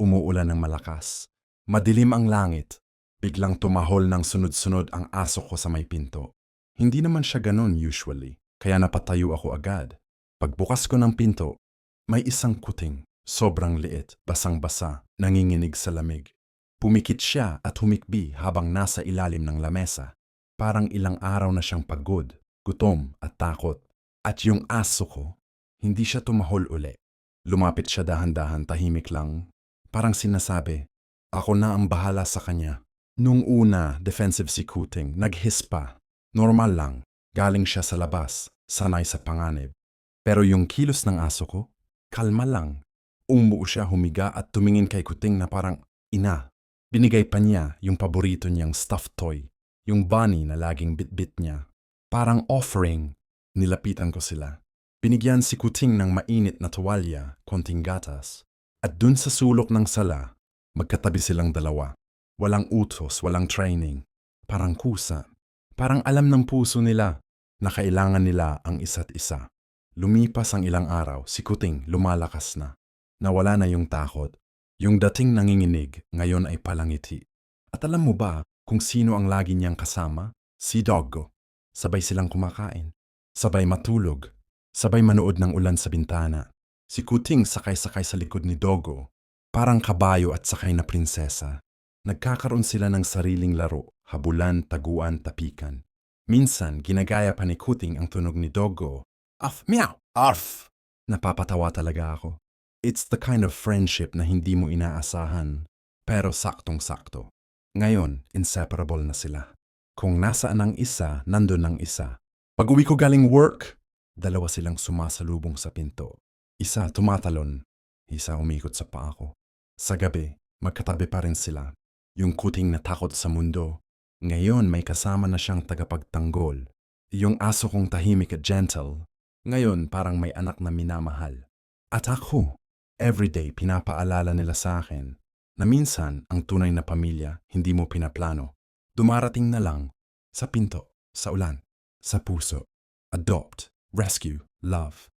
Umuulan ng malakas. Madilim ang langit. Biglang tumahol ng sunod-sunod ang aso ko sa may pinto. Hindi naman siya ganun usually, kaya napatayo ako agad. Pagbukas ko ng pinto, may isang kuting, sobrang liit, basang-basa, nanginginig sa lamig. Pumikit siya at humikbi habang nasa ilalim ng lamesa. Parang ilang araw na siyang pagod, gutom at takot. At yung aso ko, hindi siya tumahol uli. Lumapit siya dahan-dahan, tahimik lang. Parang sinasabi, ako na ang bahala sa kanya. Nung una, defensive si Kuting, nag-hiss pa. Normal lang, galing siya sa labas, sanay sa panganib. Pero yung kilos ng aso ko, kalma lang. Umuo siya, humiga at tumingin kay Kuting na parang, ina. Binigay pa niya yung paborito niyang stuffed toy, yung bunny na laging bit-bit niya. Parang offering, nilapitan ko sila. Binigyan si Kuting ng mainit na tuwalya, konting gatas. At dun sa sulok ng sala, magkatabi silang dalawa. Walang utos, walang training. Parang kusa. Parang alam ng puso nila na kailangan nila ang isa't isa. Lumipas ang ilang araw, si Kuting lumalakas na. Nawala na yung takot. Yung dating nanginginig, ngayon ay palangiti. At alam mo ba kung sino ang lagi niyang kasama? Si Doggo. Sabay silang kumakain. Sabay matulog. Sabay manood ng ulan sa bintana. Si Kuting sakay-sakay sa likod ni Doggo. Parang kabayo at sakay na prinsesa. Nagkakaroon sila ng sariling laro, habulan, taguan, tapikan. Minsan, ginagaya pa ni Kuting ang tunog ni Doggo. Arf, meow, arf! Napapatawa talaga ako. It's the kind of friendship na hindi mo inaasahan, pero saktong-sakto. Ngayon, inseparable na sila. Kung nasaan ang isa, nandun ang isa. Pag-uwi ko galing work, dalawa silang sumasalubong sa pinto. Isa tumatalon, isa umikot sa paa ko. Sa gabi, magkatabi pa rin sila. Yung Kuting na takot sa mundo. Ngayon may kasama na siyang tagapagtanggol. Yung aso kong tahimik at gentle. Ngayon parang may anak na minamahal. At ako, everyday pinapaalala nila sa akin na minsan ang tunay na pamilya hindi mo pinaplano. Dumarating na lang sa pinto, sa ulan, sa puso. Adopt, rescue, love.